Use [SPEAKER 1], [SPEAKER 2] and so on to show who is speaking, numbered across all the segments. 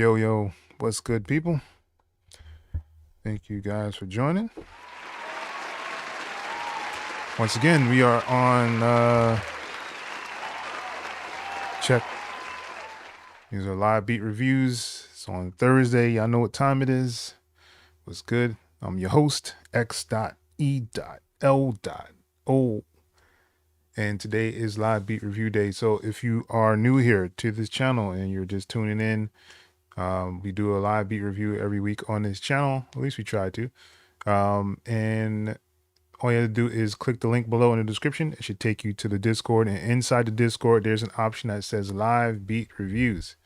[SPEAKER 1] Yo, what's good, people? Thank you guys for joining. Once again, we are on check. These are live beat reviews. It's on Thursday. Y'all know what time it is. What's good? I'm your host, X.E.L.O. And today is live beat review day. So if you are new here to this channel and you're just tuning in, we do a live beat review every week on this channel. At least we try to. And all you have to do is click the link below in the description. It should take you to the Discord. And inside the Discord, there's an option that says live beat reviews.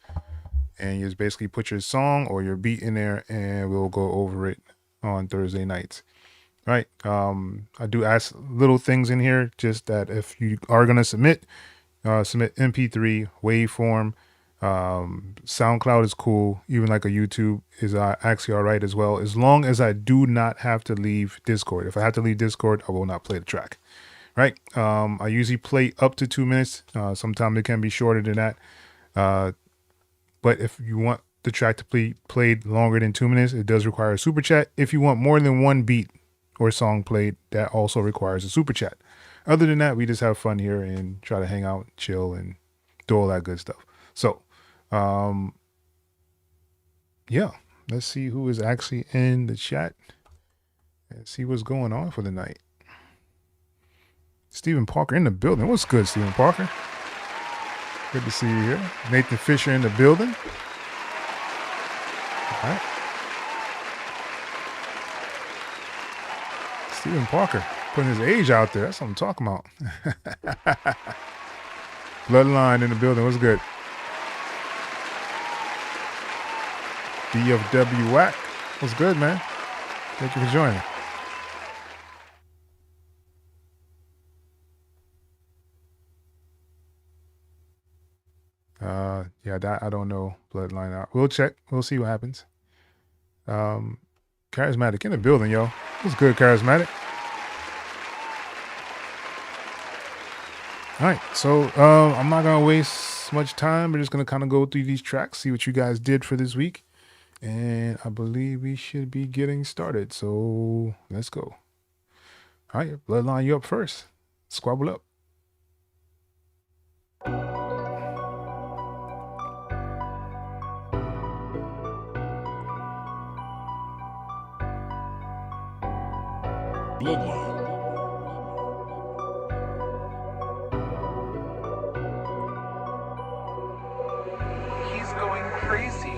[SPEAKER 1] And you just basically put your song or your beat in there and we'll go over it on Thursday nights. Right. I do ask little things in here, just that if you are going to submit MP3, waveform, SoundCloud is cool. Even like a YouTube is actually all right as well, as long as I do not have to leave Discord. If I have to leave Discord, I will not play the track. Right. I usually play up to 2 minutes. Sometimes it can be shorter than that. But if you want the track to be played longer than 2 minutes, it does require a super chat. If you want more than one beat or song played, that also requires a super chat. Other than that, we just have fun here and try to hang out, chill, and do all that good stuff. So, yeah, let's see who is actually in the chat and see what's going on for the night. Stephen Parker in the building. What's good, Stephen Parker? Good to see you here. Nathan Fisher in the building. All right. Stephen Parker putting his age out there. That's what I'm talking about. Bloodline in the building. What's good? DFW Whack. What's good, man? Thank you for joining. Yeah, that I don't know. Bloodline out. We'll check. We'll see what happens. Charismatic in the building, yo. What's good, Charismatic? All right, so I'm not gonna waste much time. We're just gonna kind of go through these tracks, see what you guys did for this week, and I believe we should be getting started. So let's go. All right, Bloodline, you up first. Squabble up.
[SPEAKER 2] Bloodline.
[SPEAKER 3] He's going crazy.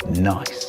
[SPEAKER 4] Nice.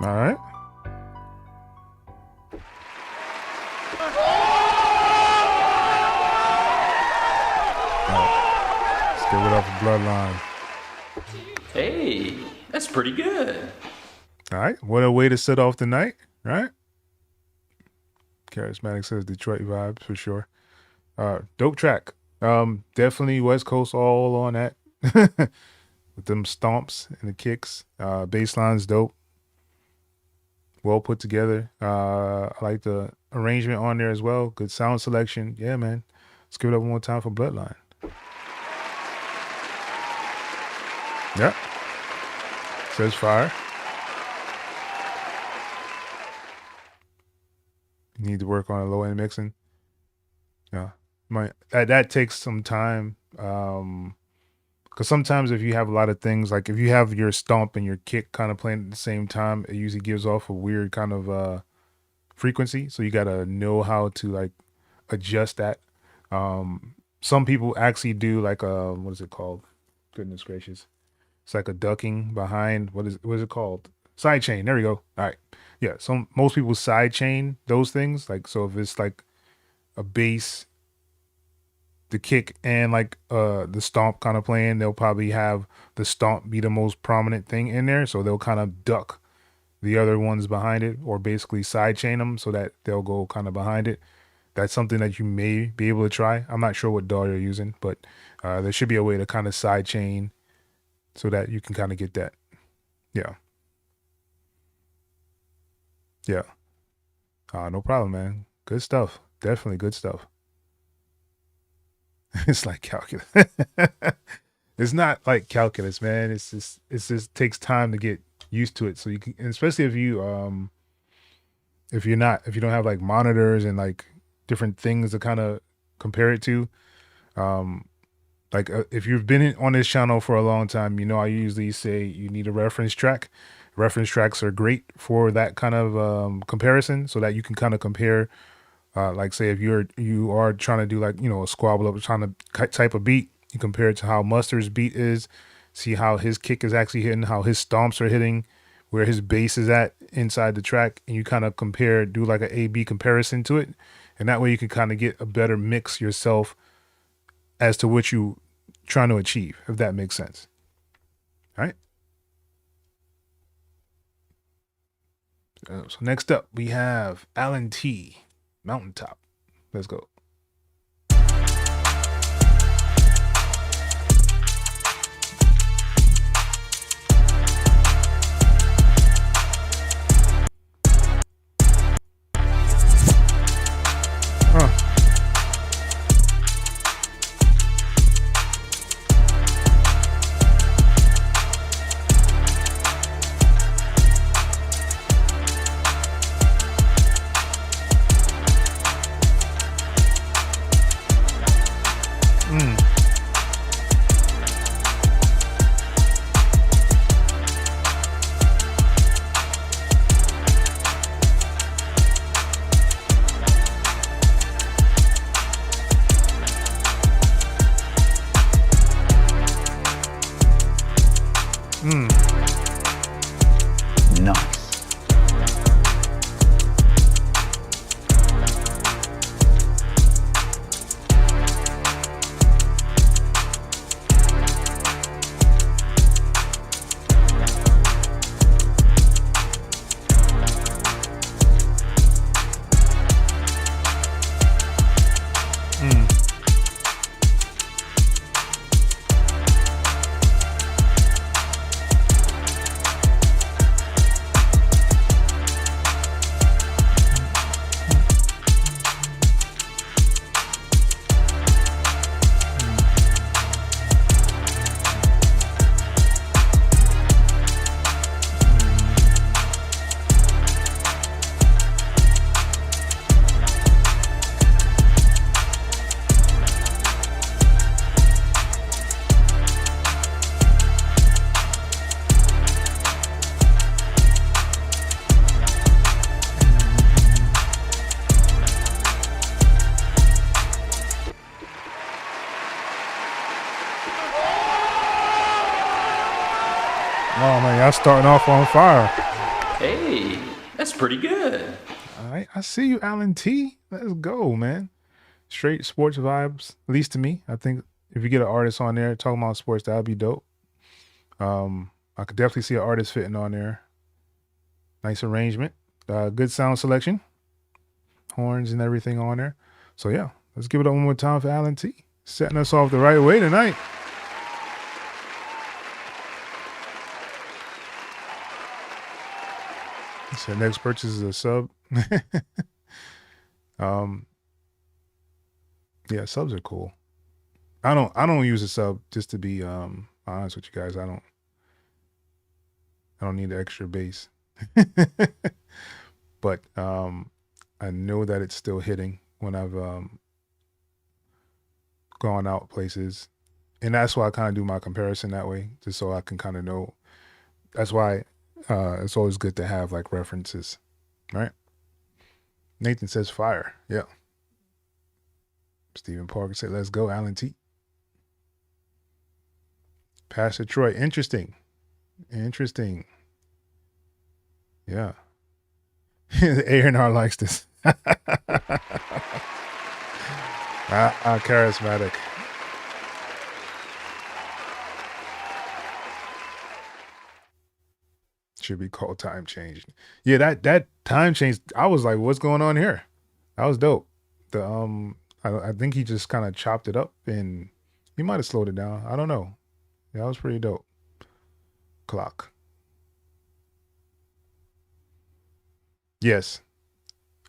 [SPEAKER 1] All right. Let's give it up for Bloodline.
[SPEAKER 2] Hey, that's pretty good.
[SPEAKER 1] All right. What a way to set off the night, right? Charismatic says Detroit vibes for sure. Dope track. Definitely West Coast all on that. With them stomps and the kicks. Bassline's dope. well put together. I like the arrangement on there as well. Good sound selection. Yeah, man. Let's give it up one more time for Bloodline. Yep. Says fire. You need to work on a low end mixing. Yeah. That takes some time. Because sometimes if you have a lot of things, like if you have your stomp and your kick kind of playing at the same time, it usually gives off a weird kind of frequency. So you gotta know how to like adjust that. Some people actually do like what is it called? Goodness gracious. It's like a ducking behind what is it called? Side chain. There we go. All right. Yeah. So most people side chain those things. Like so if it's like a bass, the kick and like the stomp kind of playing, they'll probably have the stomp be the most prominent thing in there. So they'll kind of duck the other ones behind it, or basically side chain them so that they'll go kind of behind it. That's something that you may be able to try. I'm not sure what DAW you're using, but there should be a way to kind of side chain so that you can kind of get that. Yeah. Yeah. No problem, man. Good stuff. Definitely good stuff. It's like calculus. It's not like calculus, man. It's just takes time to get used to it. So you can, and especially if you don't have like monitors and like different things to kind of compare it to. If you've been on this channel for a long time, you know I usually say you need a reference track. Reference tracks are great for that kind of comparison, so that you can kind of compare. Like say if you are trying to do like, you know, a squabble up, trying to type a beat, you compare it to how Mustard's beat is, see how his kick is actually hitting, how his stomps are hitting, where his bass is at inside the track, and you kind of compare, do like an A/B comparison to it, and that way you can kind of get a better mix yourself as to what you trying to achieve, if that makes sense. All right. So next up we have Alan T. Mountaintop. Let's go.
[SPEAKER 4] Nice.
[SPEAKER 1] Oh man, y'all starting off on fire.
[SPEAKER 2] Hey, that's pretty good.
[SPEAKER 1] All right, I see you, Alan T. Let's go, man. Straight sports vibes, at least to me. I think if you get an artist on there talking about sports, that would be dope. I could definitely see an artist fitting on there. Nice arrangement, good sound selection, horns and everything on there. So yeah, let's give it up one more time for Alan T. Setting us off the right way tonight. So next purchase is a sub. Yeah, subs are cool. I don't use a sub, just to be honest with you guys. I don't need the extra bass. But I know that it's still hitting when I've gone out places. And that's why I kind of do my comparison that way, just so I can kind of know. That's why it's always good to have like references, right? Nathan says fire. Yeah. Stephen Parker said, let's go, Alan T. Pastor Troy, interesting. Interesting. Yeah. A&R likes this. Charismatic. Should be called time change. Yeah, that time change, I was like, what's going on here? That was dope. The I think he just kind of chopped it up and he might have slowed it down. I don't know. Yeah, that was pretty dope. Clock. Yes.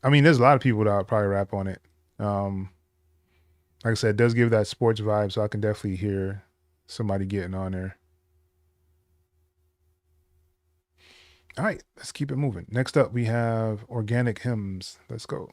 [SPEAKER 1] I mean, there's a lot of people that would probably rap on it. Like I said, it does give that sports vibe, so I can definitely hear somebody getting on there. All right, let's keep it moving. Next up, we have Organic Hymns. Let's go.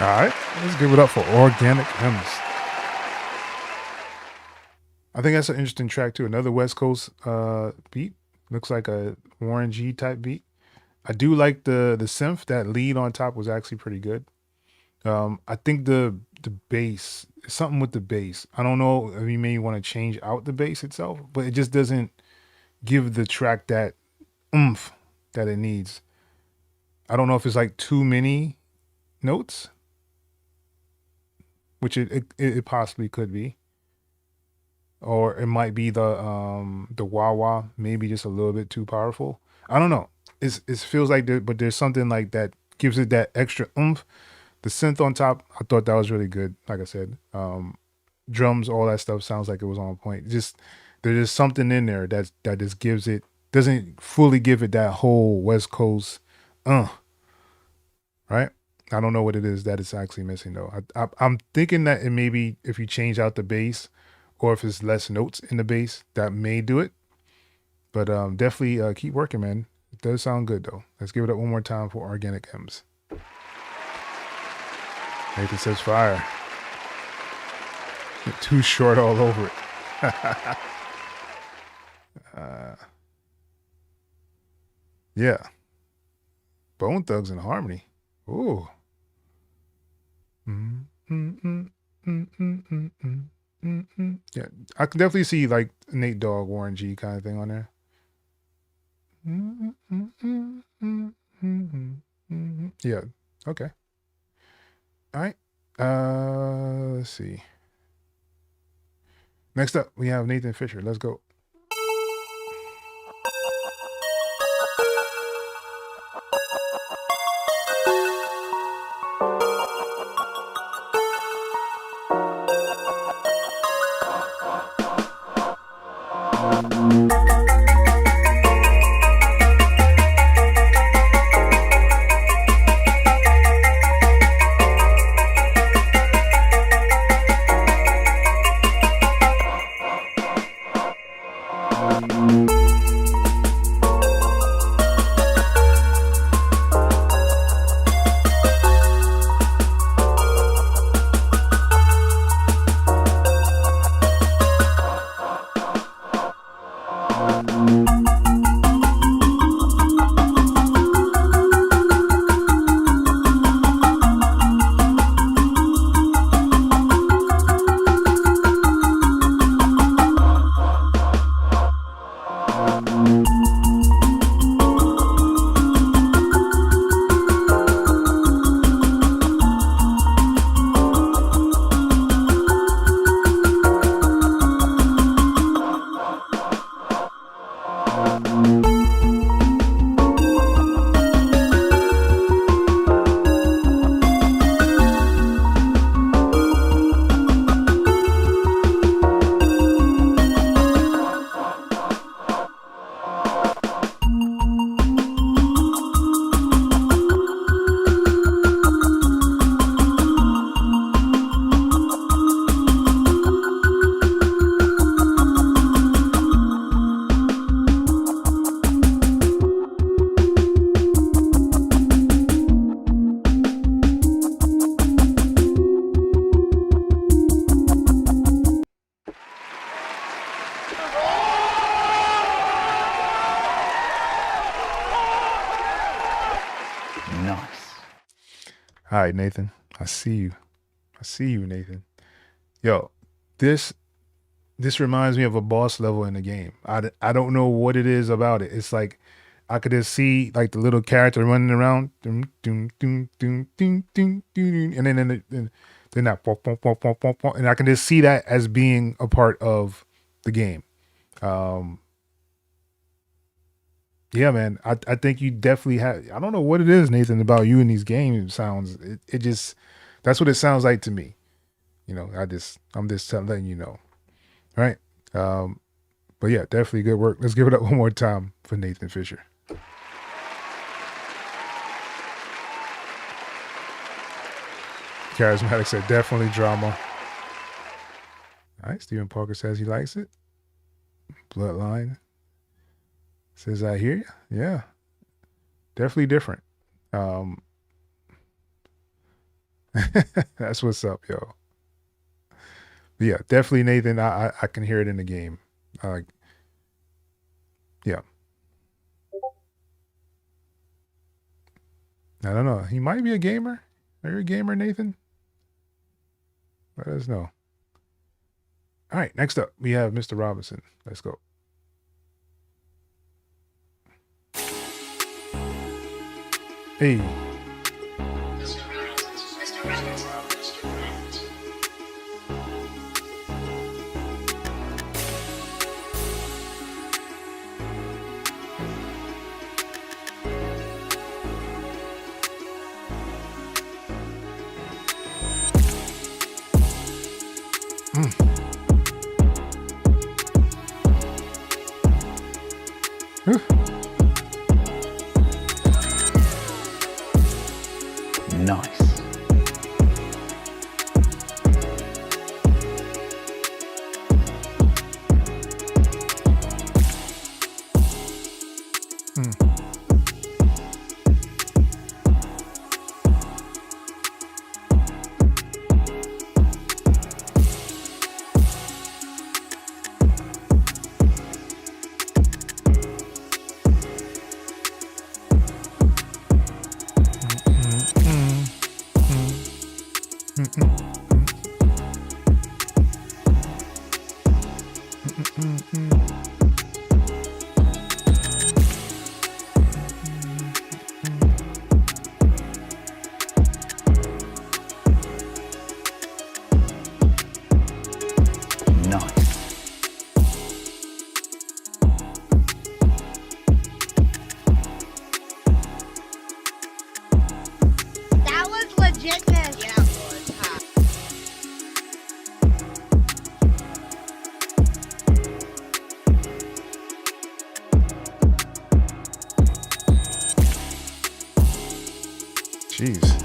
[SPEAKER 1] All right, let's give it up for Organic Hymns. I think that's an interesting track too. Another West Coast beat. Looks like a Warren G type beat. I do like the synth. That lead on top was actually pretty good. I think the bass, something with the bass. I don't know if you may want to change out the bass itself, but it just doesn't give the track that oomph that it needs. I don't know if it's like too many notes, which it possibly could be, or it might be the wah wah, maybe just a little bit too powerful. I don't know. It feels like but there's something like that gives it that extra oomph. The synth on top, I thought that was really good. Like I said, drums, all that stuff sounds like it was on point. Just there's just something in there that just gives it, doesn't fully give it that whole West Coast, right? I don't know what it is that it's actually missing though. I'm thinking that it maybe if you change out the bass, or if it's less notes in the bass, that may do it. But definitely keep working, man. It does sound good though. Let's give it up one more time for Organic M's. Nathan says fire. Too short all over it. Yeah. Bone Thugs and Harmony. Ooh. Yeah, I can definitely see like Nate Dogg, Warren G kind of thing on there. Yeah. Okay. All right. Let's see. Next up, we have Nathan Fisher. Let's go. All right, Nathan. I see you. I see you, Nathan. Yo, this reminds me of a boss level in the game. I don't know what it is about it. It's like I could just see like the little character running around, and then that, and I can just see that as being a part of the game. Yeah, man. I think you definitely have. I don't know what it is, Nathan, about you in these game sounds. It just, that's what it sounds like to me. You know, I'm just letting you know. All right. But yeah, definitely good work. Let's give it up one more time for Nathan Fisher. Charismatic said definitely drama. All right. Stephen Parker says he likes it. Bloodline says I hear you. Yeah. Definitely different. That's what's up, yo. But yeah, definitely Nathan. I can hear it in the game. Yeah. I don't know. He might be a gamer. Are you a gamer, Nathan? Let us know. All right, next up, we have Mr. Robinson. Let's go. Hey.
[SPEAKER 2] Nice.
[SPEAKER 1] Jeez.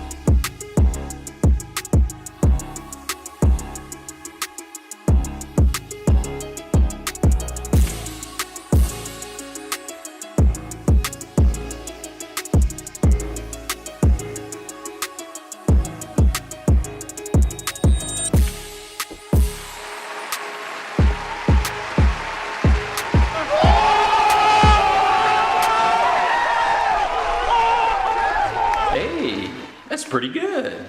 [SPEAKER 2] Hey, that's pretty good.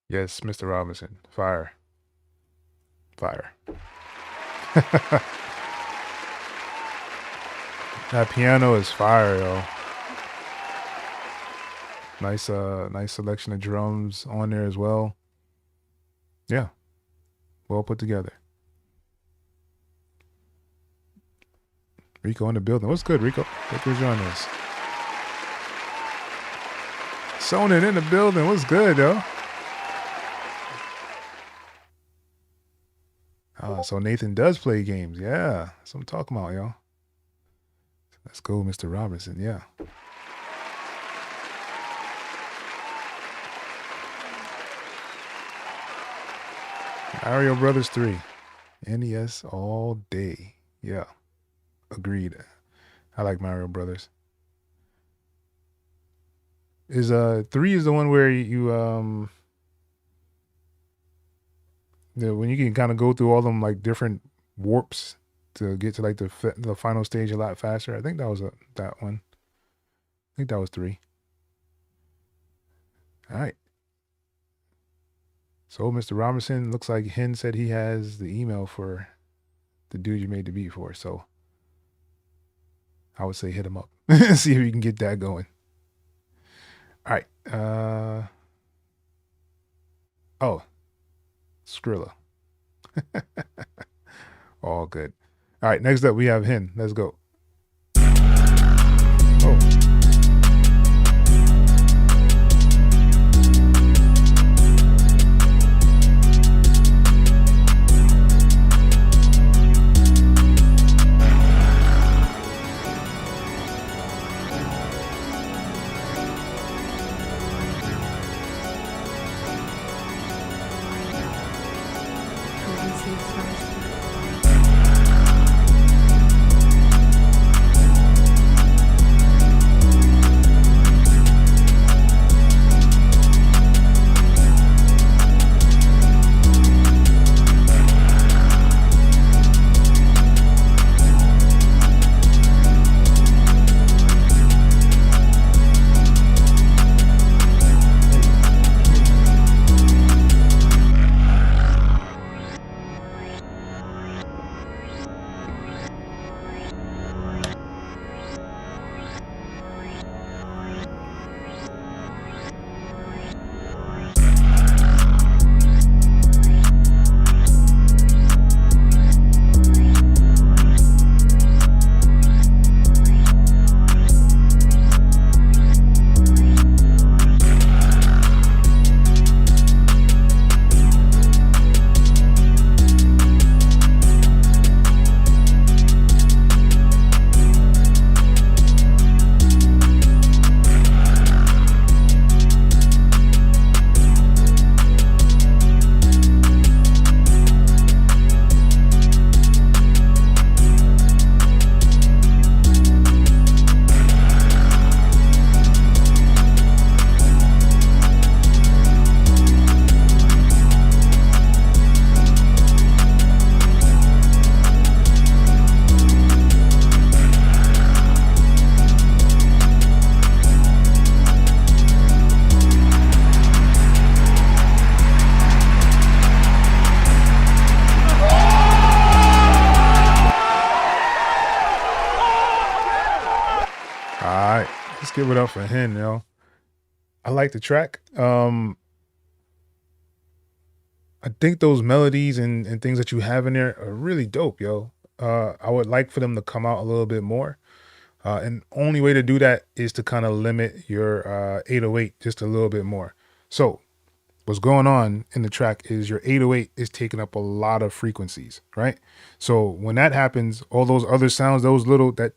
[SPEAKER 1] Yes, Mr. Robinson. Fire. Fire. That piano is fire, yo. Nice selection of drums on there as well. Yeah. Well put together. Rico in the building. What's good, Rico? Thank you for joining us. Sonin in the building. What's good, yo? So Nathan does play games. Yeah. That's what I'm talking about, yo. Let's go, Mr. Robinson. Yeah. Mario Brothers 3. NES all day. Yeah. Agreed. I like Mario Brothers. Is 3 is the one where you when you can kind of go through all them like different warps to get to like the final stage a lot faster. I think that was that one. I think that was 3. All right. So Mr. Robinson, looks like Hen said he has the email for the dude you made the beat for. So I would say hit him up. See if you can get that going. All right. Oh, Skrilla. All good. All right. Next up, we have Hen. Let's go. Oh. Let's give it up for Hen, yo. I like the track. I think those melodies and things that you have in there are really dope, yo. I would like for them to come out a little bit more. And only way to do that is to kind of limit your 808 just a little bit more. So what's going on in the track is your 808 is taking up a lot of frequencies, right? So when that happens, all those other sounds, those little, that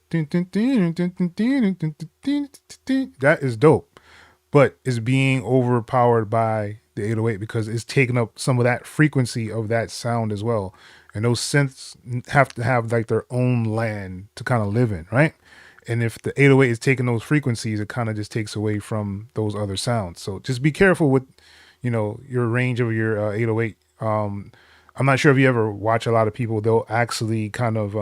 [SPEAKER 1] is dope. but it's being overpowered by the 808 because it's taking up some of that frequency of that sound as well. And those synths have to have like their own land to kind of live in, right? And if the 808 is taking those frequencies, it kind of just takes away from those other sounds. So just be careful with, your range of your 808. I'm not sure if you ever watch a lot of people, they'll actually kind of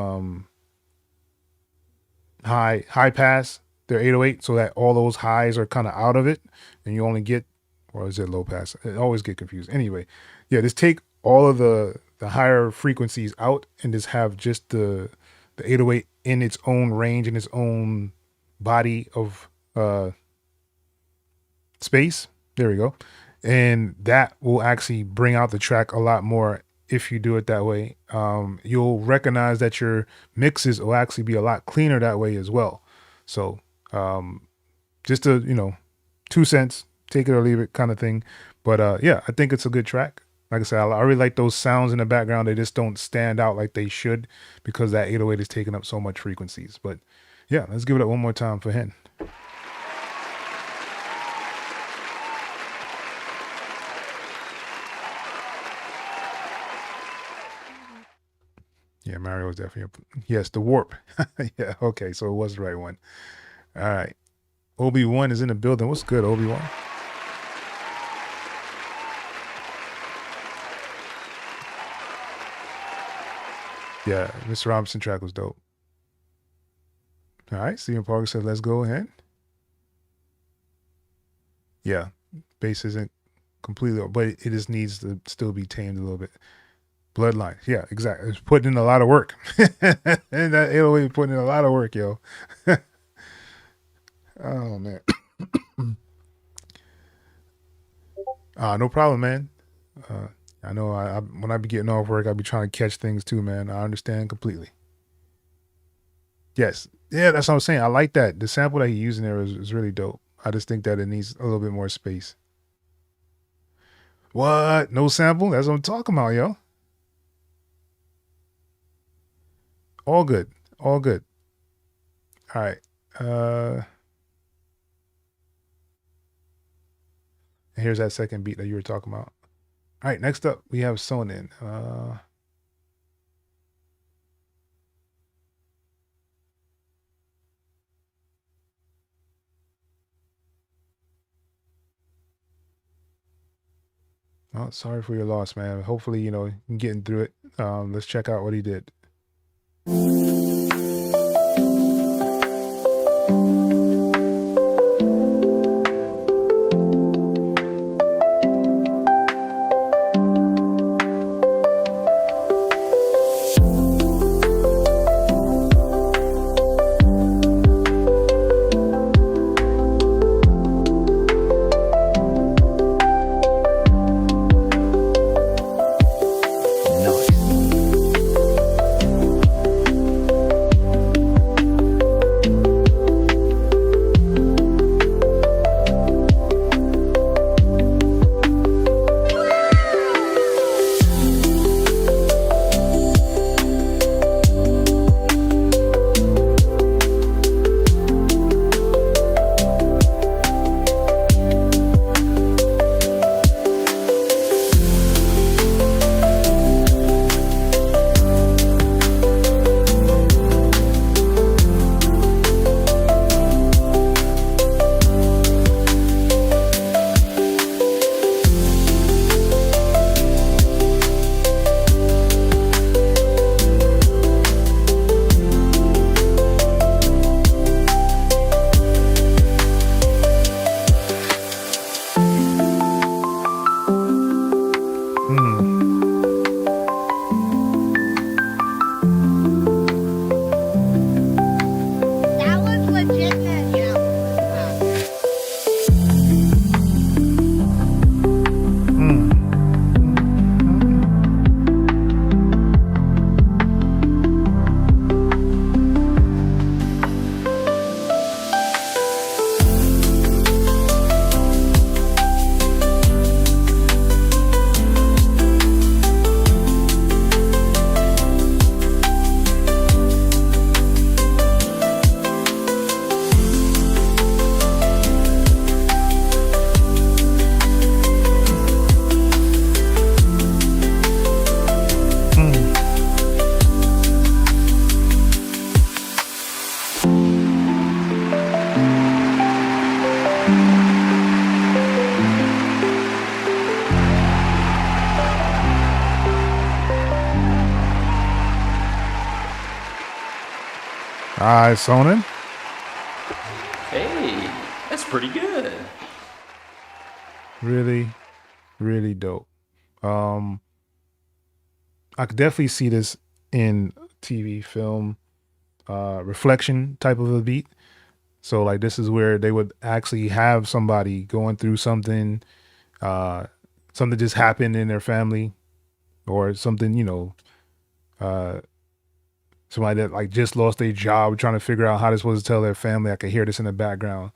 [SPEAKER 1] high pass their 808 so that all those highs are kind of out of it and you only get, or is it low pass? I always get confused. Anyway, yeah, just take all of the higher frequencies out and just have just the 808 in its own range, in its own body of space. There we go. And that will actually bring out the track a lot more if you do it that way. You'll recognize that your mixes will actually be a lot cleaner that way as well. So just a 2 cents, take it or leave it kind of thing. But yeah, I think it's a good track. Like I said, I really like those sounds in the background. They just don't stand out like they should because that 808 is taking up so much frequencies. But yeah, let's give it up one more time for him. Yeah, Mario was definitely yes, the warp. Yeah, okay, so it was the right one. All right. Obi-Wan is in the building. What's good, Obi-Wan? Yeah, Mr. Robinson track was dope. All right, Steven Parker said, let's go ahead. Yeah, bass isn't completely, but it just needs to still be tamed a little bit. Bloodline, yeah, exactly. It's putting in a lot of work. And that 808 putting in a lot of work, yo. Oh, man. No problem, man. I know when I be getting off work, I be trying to catch things too, man. I understand completely. Yes. Yeah, that's what I'm saying. I like that. The sample that he's using there is really dope. I just think that it needs a little bit more space. What? No sample? That's what I'm talking about, yo. All good. All good. All right. Here's that second beat that you were talking about. All right, next up, we have Sonin. Oh, sorry for your loss, man. Hopefully, you're getting through it. Let's check out what he did. Sonnen.
[SPEAKER 2] Hey, that's pretty good.
[SPEAKER 1] Really, really dope. I could definitely see this in TV, film, reflection type of a beat. So like this is where they would actually have somebody going through something, something just happened in their family, or something, you know, somebody that like just lost their job, trying to figure out how they're supposed to tell their family. I could hear this in the background.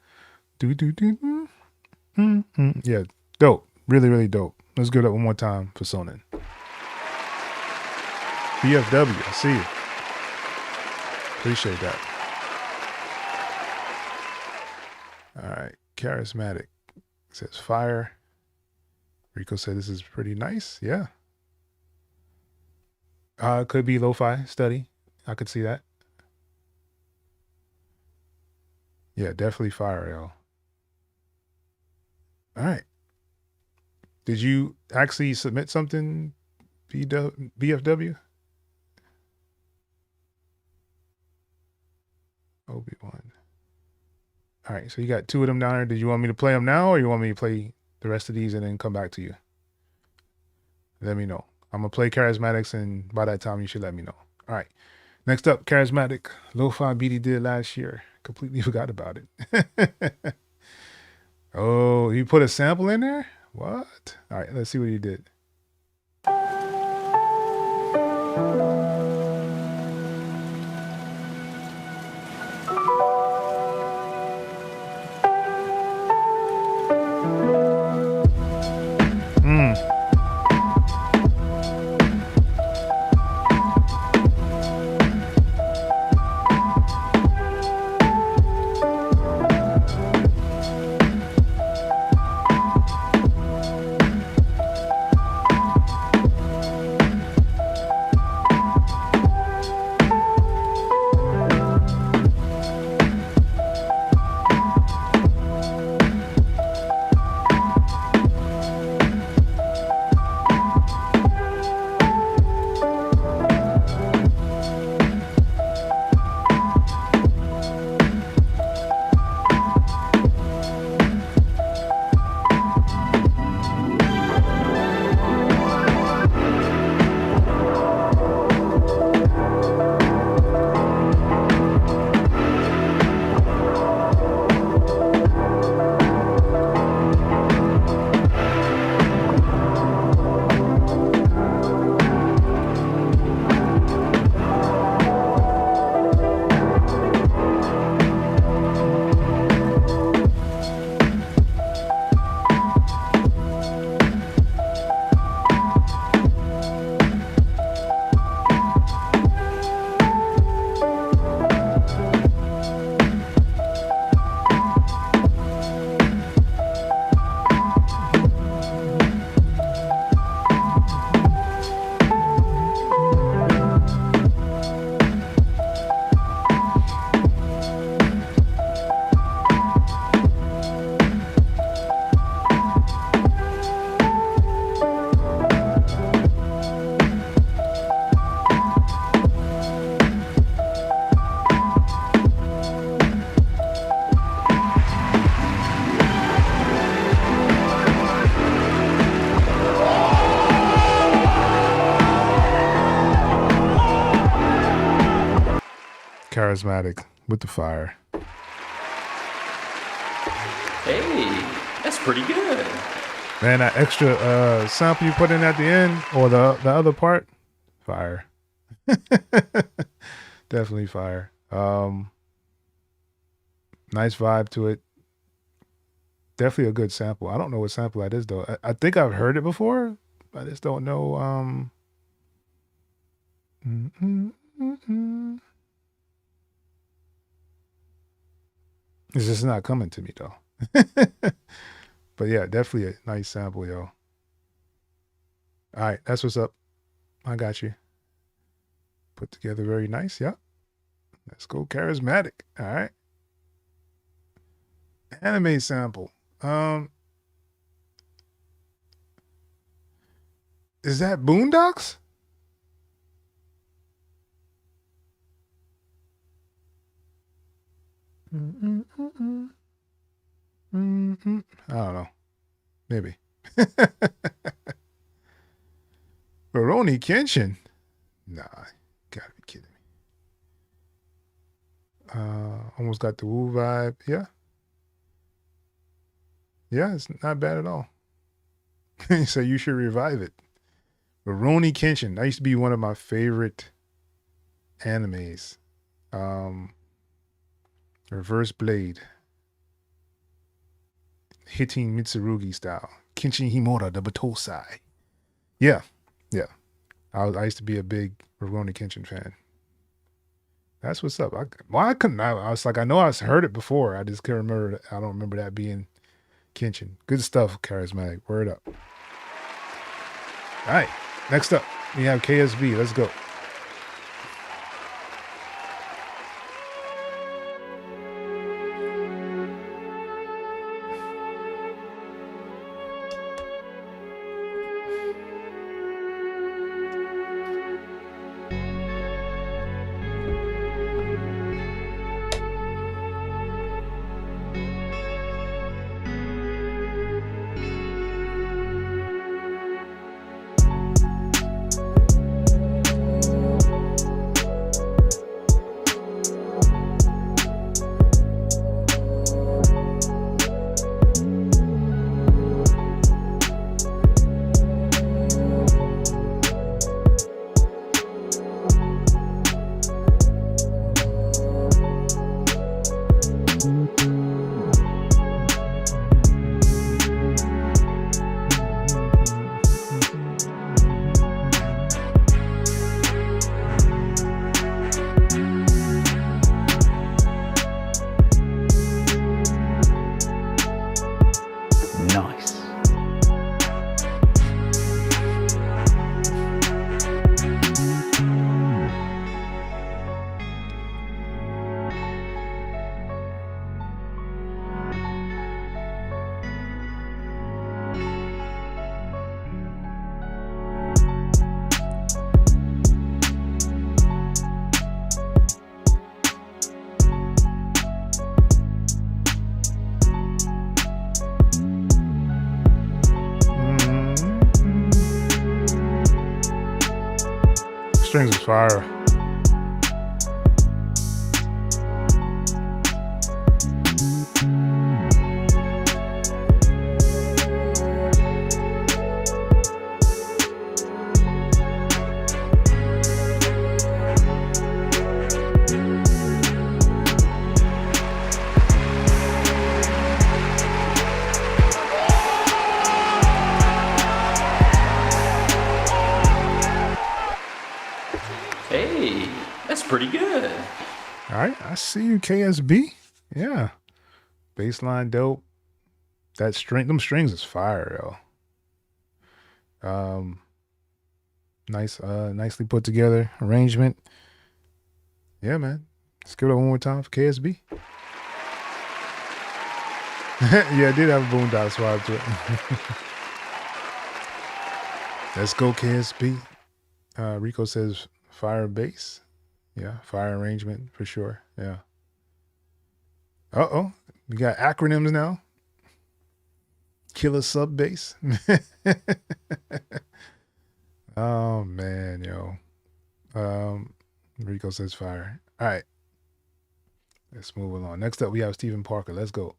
[SPEAKER 1] Yeah, dope. Really, really dope. Let's give it up one more time for Sonnen. BFW, I see you. Appreciate that. All right, charismatic. It says fire. Rico said this is pretty nice. Yeah. Could be lo-fi study. I could see that. Yeah, definitely fire, yo. All right. Did you actually submit something, BFW? Obi-Wan. All right, so you got two of them down there. Did you want me to play them now, or you want me to play the rest of these and then come back to you? Let me know. I'm going to play Charismatics, and by that time, you should let me know. All right. Next up, Charismatic. Lo-fi beat he did last year. Completely forgot about it. Oh, he put a sample in there? What? All right, let's see what he did. Charismatic with the fire.
[SPEAKER 2] Hey, that's pretty good.
[SPEAKER 1] Man, that extra sample you put in at the end, or the other part, fire. Definitely fire. Nice vibe to it. Definitely a good sample. I don't know what sample that is though. I think I've heard it before. I just don't know. It's just not coming to me though. But yeah, definitely a nice sample, yo. All right, that's what's up. I got you. Put together very nice. Yep. Let's go charismatic. All right. Anime sample. Is that Boondocks? I don't know. Maybe. Rurouni Kenshin? Nah, gotta be kidding me. Almost got the Woo vibe. Yeah. Yeah, it's not bad at all. So you should revive it. Rurouni Kenshin. That used to be one of my favorite animes. Reverse Blade. Hitting Mitsurugi style. Kenshin Himura, the Batosai. Yeah. Yeah. I used to be a big Rurouni Kenshin fan. That's what's up. I was like, I know I've heard it before. I just can't remember. I don't remember that being Kenshin. Good stuff, Charismatic. Word up. All right. Next up, we have KSB. Let's go.
[SPEAKER 2] Nice.
[SPEAKER 1] Strings is fire.
[SPEAKER 2] Hey, that's pretty good.
[SPEAKER 1] All right, I see you, KSB. Yeah, baseline dope. That string, them strings is fire, yo. Nice, nicely put together arrangement. Yeah, man. Let's give it one more time for KSB. Yeah, I did have a boondock swap to it. Let's go, KSB. Rico says fire bass. Yeah, fire arrangement for sure. Yeah. Uh-oh. We got acronyms now. Killer sub bass. Oh man, yo. Rico says fire. All right. Let's move along. Next up we have Stephen Parker. Let's go.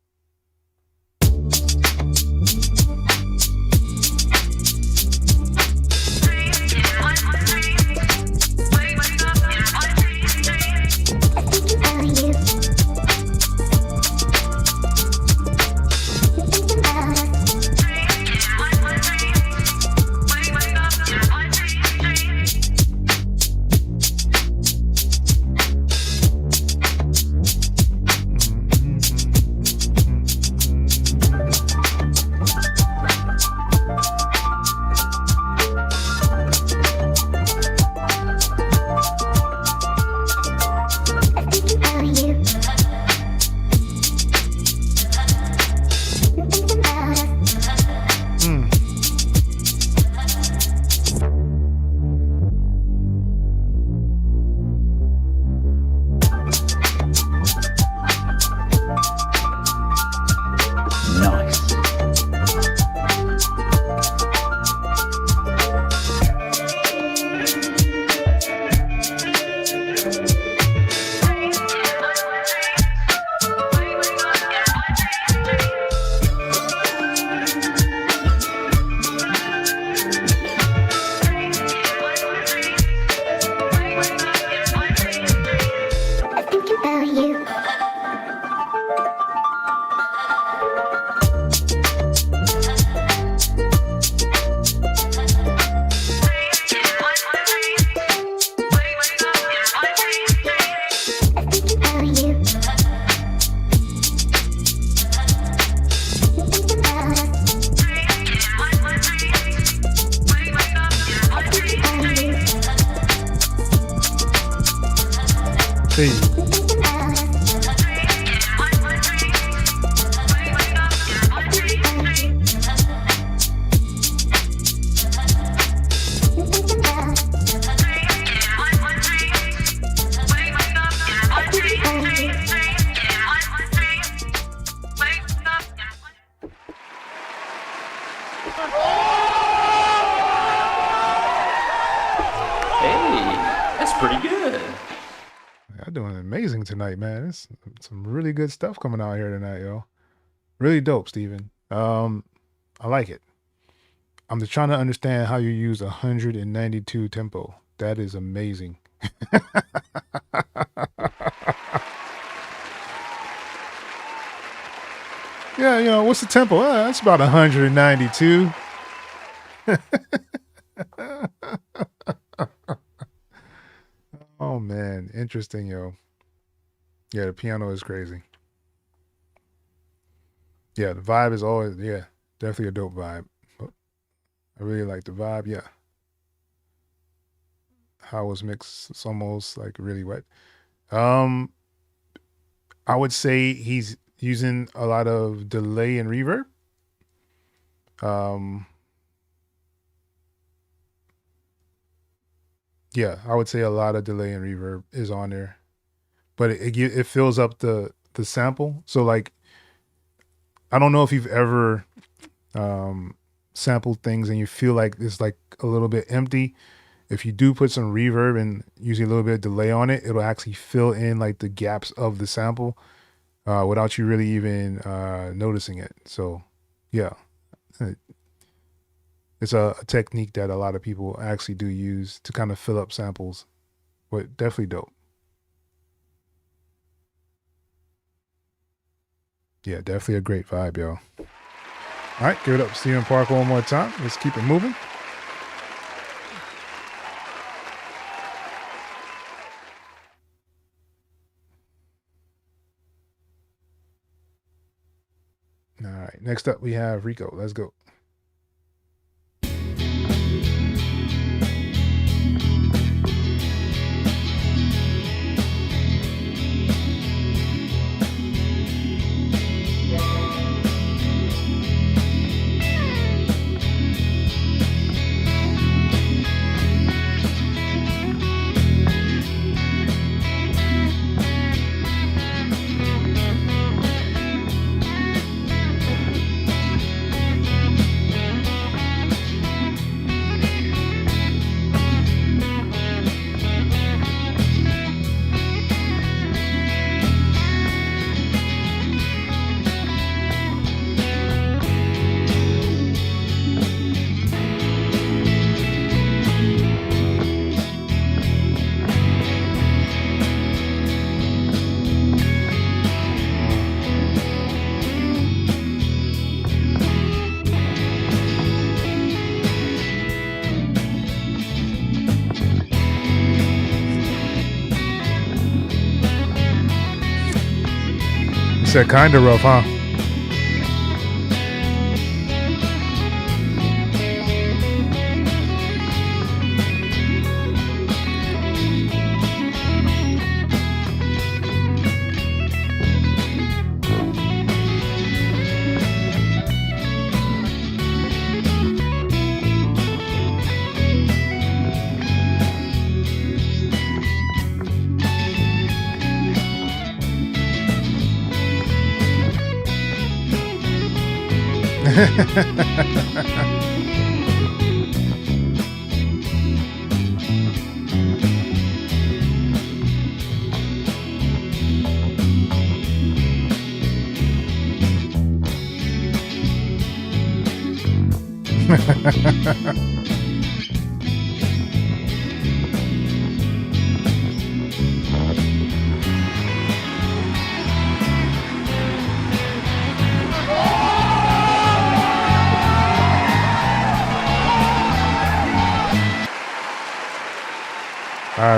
[SPEAKER 1] Hey.
[SPEAKER 2] Hey, that's pretty good.
[SPEAKER 1] Y'all doing amazing tonight, man. There's some really good stuff coming out here tonight, yo. Really dope, Steven. I like it. I'm just trying to understand how you use 192 tempo. That is amazing. Yeah, you know, what's the tempo? That's about 192. Oh man, interesting, yo. Yeah, the piano is crazy. Yeah, the vibe is always, yeah, definitely a dope vibe. I really like the vibe, yeah. How it was mixed, it's almost like really wet. I would say he's using a lot of delay and reverb. Yeah, I would say a lot of delay and reverb is on there, but it fills up the sample. So like, I don't know if you've ever sampled things and you feel like it's like a little bit empty. If you do put some reverb and usually a little bit of delay on it, it'll actually fill in like the gaps of the sample without you really even noticing it. So yeah, it's a technique that a lot of people actually do use to kind of fill up samples, but definitely dope. Yeah, definitely a great vibe, yo. All right, give it up to Steven Parker one more time. Let's keep it moving. All right, next up we have Rico. Let's go. You said kind of rough, huh?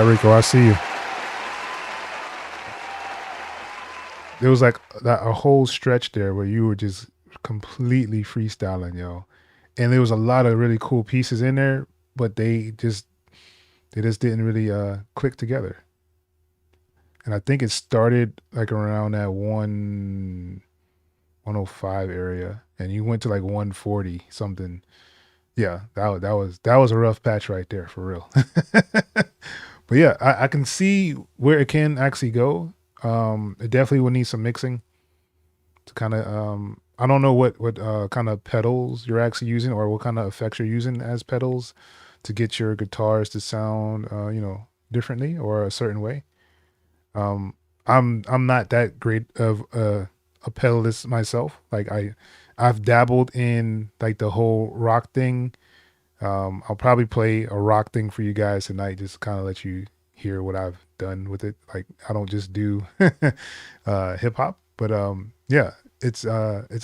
[SPEAKER 1] right, Rico, I see you. There was like a whole stretch there where you were just completely freestyling, yo. And there was a lot of really cool pieces in there, but they just didn't really click together. And I think it started like around that 105 area, and you went to like 140 something. Yeah, that was a rough patch right there for real. But yeah, I can see where it can actually go. It definitely will need some mixing to kind of I don't know what kind of pedals you're actually using or what kind of effects you're using as pedals to get your guitars to sound differently or a certain way. I'm not that great of a pedalist myself. Like I've dabbled in like the whole rock thing. I'll probably play a rock thing for you guys tonight, just kind of let you hear what I've done with it. Like I don't just do hip hop, but yeah, it's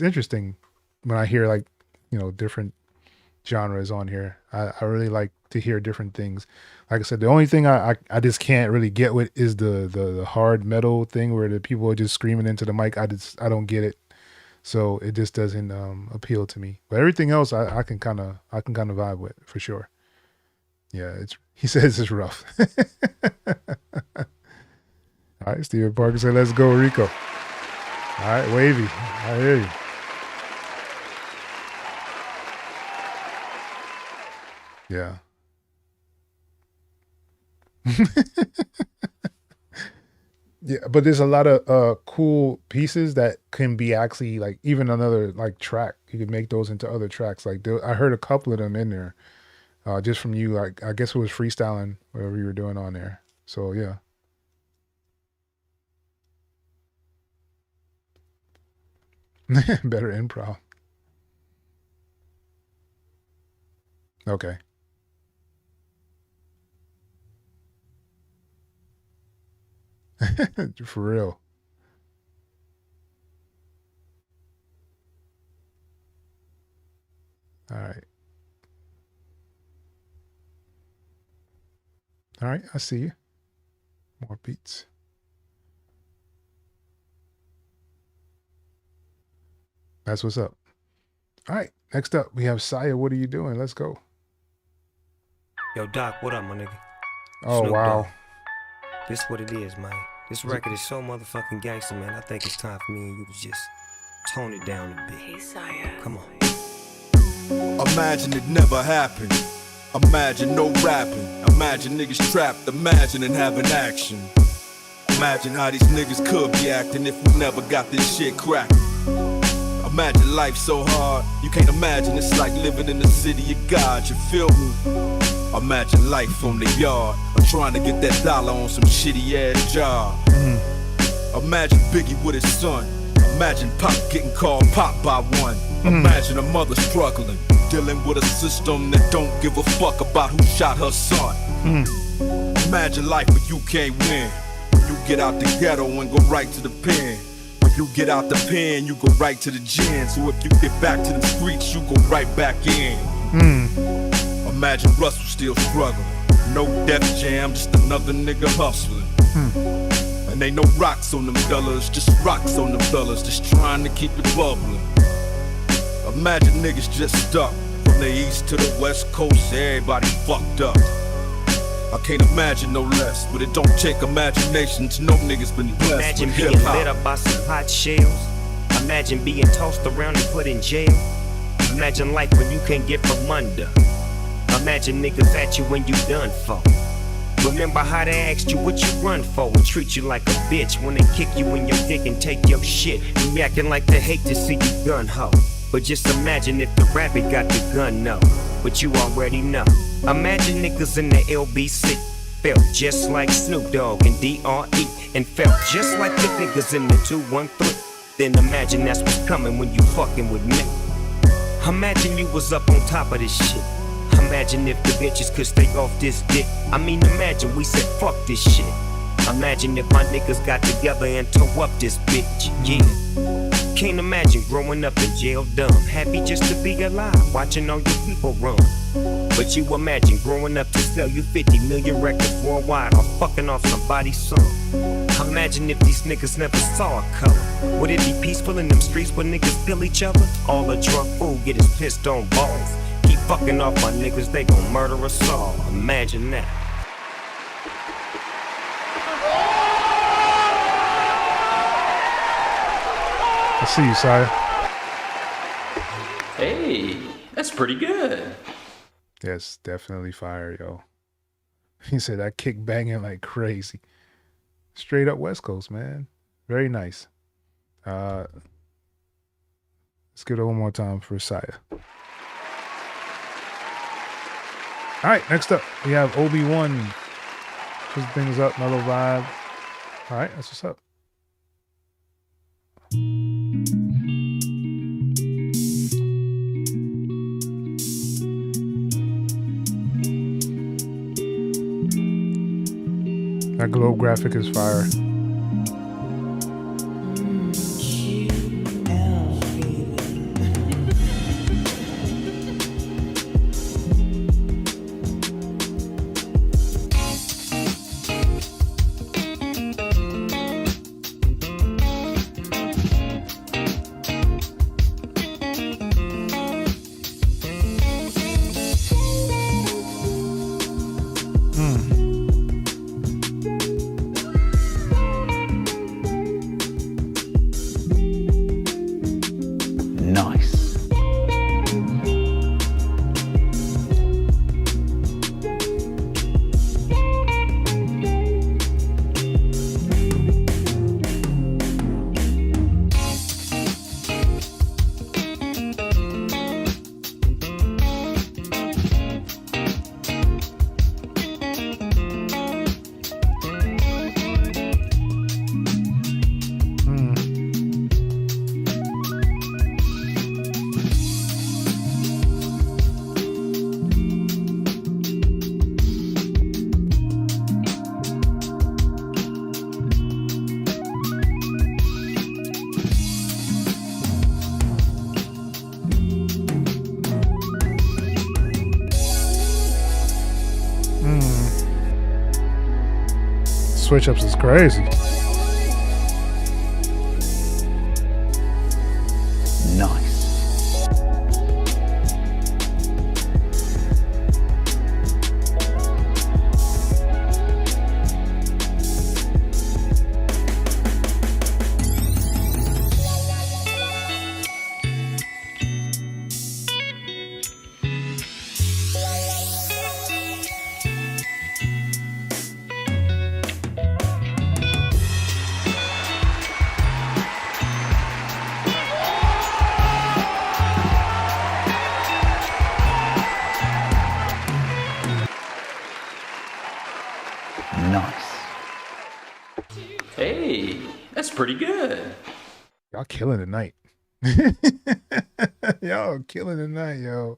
[SPEAKER 1] interesting when I hear like different genres on here. I really like to hear different things. Like I said, the only thing I just can't really get with is the hard metal thing where the people are just screaming into the mic. I don't get it. So it just doesn't appeal to me. But everything else I can kind of vibe with for sure. Yeah, he says it's rough. All right, Steven Parker said, "Let's go, Rico." All right, Wavy, I hear you. Yeah. Yeah, but there's a lot of cool pieces that can be actually like even another like track. You could make those into other tracks. Like I heard a couple of them in there, just from you. Like I guess it was freestyling whatever you were doing on there. So yeah. Better improv. Okay. For real. All right. All right, I see you. More beats. That's what's up. All right, next up, we have Saya. What are you doing? Let's go.
[SPEAKER 4] Yo, Doc, what up, my nigga?
[SPEAKER 1] Oh,
[SPEAKER 4] Snoop
[SPEAKER 1] wow.
[SPEAKER 4] Dogg. This what it is, man. This record is so motherfucking gangster, man. I think it's time for me and you to just tone it down a bit.
[SPEAKER 5] Hey, Saya.
[SPEAKER 4] Come on.
[SPEAKER 6] Imagine it never happened. Imagine no rapping. Imagine niggas trapped. Imagining having action. Imagine how these niggas could be acting if we never got this shit cracking. Imagine life so hard, you can't imagine it's like living in the city of God, you feel me? Imagine life on the yard, or trying to get that dollar on some shitty ass job. Imagine Biggie with his son. Imagine Pop getting called Pop by one. Imagine a mother struggling, dealing with a system that don't give a fuck about who shot her son. Imagine life where you can't win. You get out the ghetto and go right to the pen. When you get out the pen, you go right to the gin. So if you get back to the streets, you go right back in. Imagine Russell still struggling. No Def Jam, just another nigga hustling. And ain't no rocks on them dollars, just rocks on them dollars, just trying to keep it bubbling. Imagine niggas just stuck from the east to the west coast, everybody fucked up. I can't imagine no less, but it don't take imagination to know niggas been blessed.
[SPEAKER 4] Imagine
[SPEAKER 6] with
[SPEAKER 4] being
[SPEAKER 6] hip-hop.
[SPEAKER 4] lit up by some hot shells. Imagine being tossed around and put in jail. Imagine life when you can't get from under. Imagine niggas at you when you done for. Remember how they asked you what you run for and treat you like a bitch when they kick you in your dick and take your shit. You acting like they hate to see you gun ho. But just imagine if the rabbit got the gun, no. But you already know. Imagine niggas in the LBC felt just like Snoop Dogg and D.R.E. and felt just like the niggas in the 213. Then imagine that's what's coming when you fucking with me. Imagine you was up on top of this shit. Imagine if the bitches could stay off this dick. I mean, imagine we said fuck this shit. Imagine if my niggas got together and tore up this bitch, yeah. Can't imagine growing up in jail dumb, happy just to be alive, watching all your people run. But you imagine growing up to sell you 50 million records worldwide, or fucking off somebody's son. Imagine if these niggas never saw a color. Would it be peaceful in them streets where niggas kill each other? All a drunk fool get his pissed on balls. Keep fucking off my niggas, they gon' murder us all. Imagine that.
[SPEAKER 1] I see you, Sire.
[SPEAKER 2] Hey, that's pretty good.
[SPEAKER 1] Yes, definitely fire, yo. He said that kick banging like crazy. Straight up West Coast, man. Very nice. Let's give it one more time for Saya. All right, next up, we have Obi-Wan. Switch things up, mellow vibe. All right, that's what's up. That globe graphic is fire. Switch ups is crazy.
[SPEAKER 5] Nice.
[SPEAKER 2] Hey, that's pretty good.
[SPEAKER 1] Y'all killing tonight. Y'all killing tonight, yo.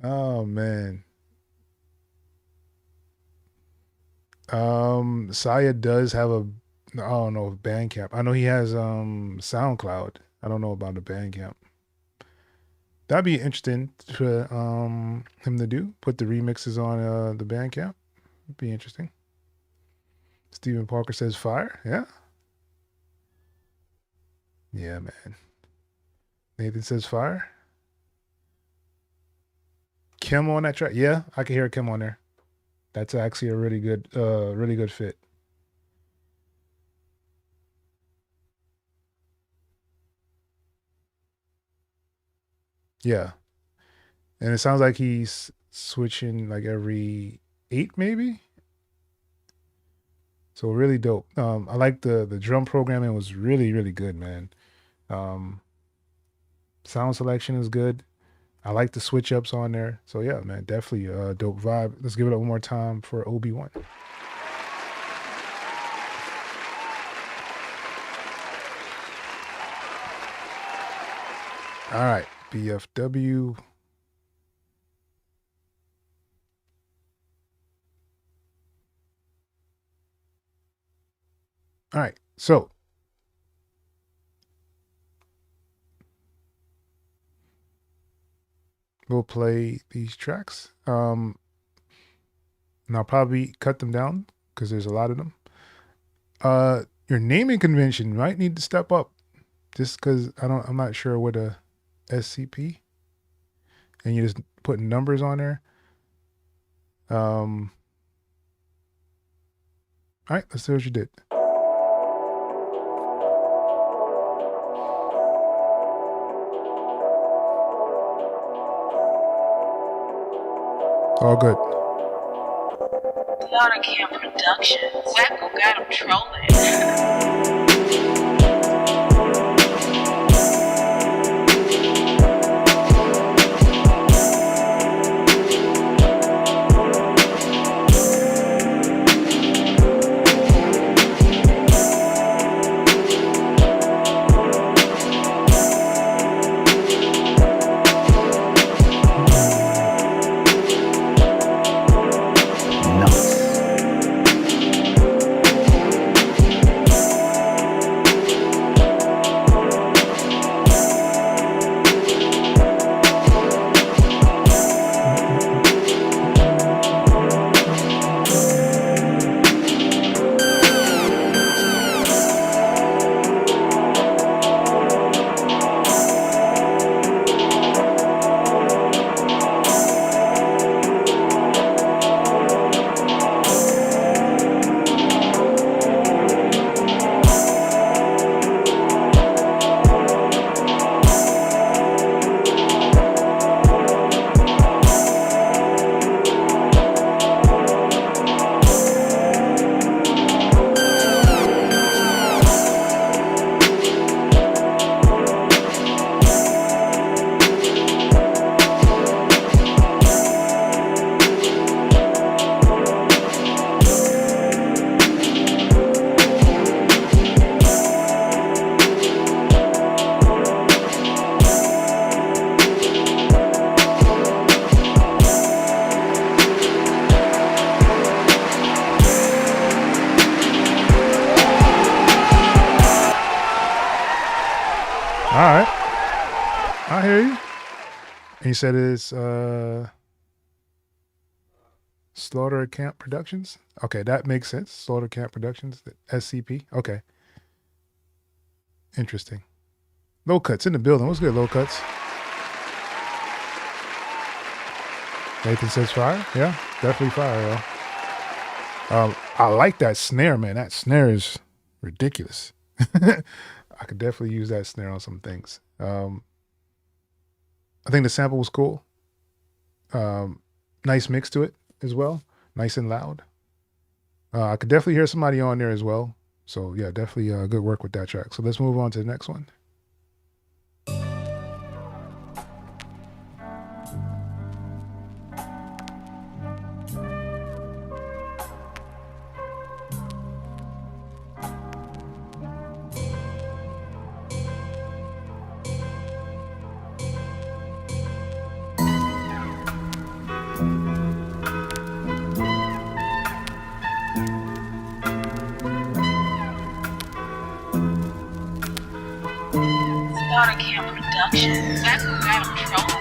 [SPEAKER 1] Oh man. Saya does have a, I don't know, Bandcamp. I know he has SoundCloud. I don't know about the Bandcamp. That'd be interesting for him to do. Put the remixes on the Bandcamp. It'd be interesting. Stephen Parker says fire. Yeah. Yeah, man. Nathan says fire. Kim on that track. Yeah, I can hear Kim on there. That's actually a really good fit. Yeah. And it sounds like he's switching like every 8 maybe. So really dope. I like the drum programming was really, really good, man. Sound selection is good. I like the switch ups on there. So yeah, man, definitely a dope vibe. Let's give it up one more time for Obi-Wan. All right, BFW. All right, so we'll play these tracks. And I'll probably cut them down because there's a lot of them. Your naming convention might need to step up, just because I'm not sure what a SCP, and you're just putting numbers on there. All right, let's see what you did. All good.
[SPEAKER 5] AutoCamp Productions. Wacko got him trolling.
[SPEAKER 1] All right, I hear you. And you said it's Slaughter Camp Productions. Okay, that makes sense. Slaughter Camp Productions, the SCP. Okay, interesting. Low Cuts in the building. What's good, Low Cuts? Nathan says fire. Yeah, definitely fire, yo. I like that snare, man. That snare is ridiculous. I could definitely use that snare on some things. I think the sample was cool. Nice mix to it as well. Nice and loud. I could definitely hear somebody on there as well. So yeah, definitely good work with that track. So let's move on to the next one.
[SPEAKER 5] AutoCamp Productions. Wacko got him trolling.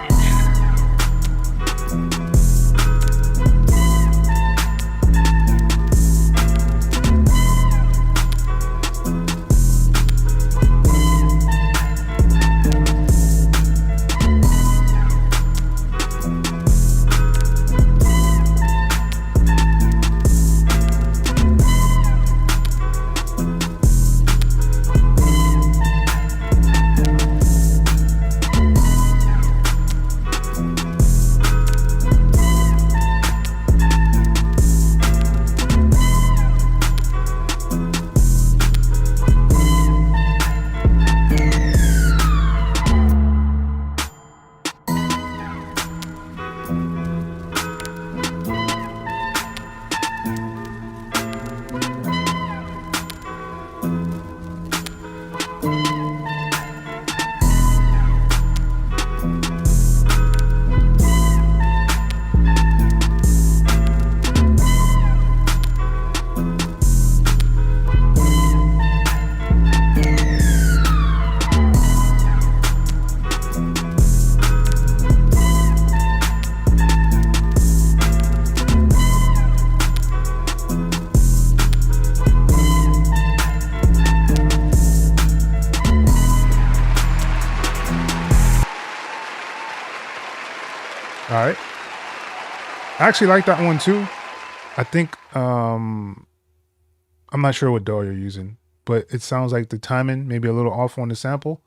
[SPEAKER 1] right. I actually like that one too. I think I'm not sure what DAW you're using, but it sounds like the timing maybe a little off on the sample.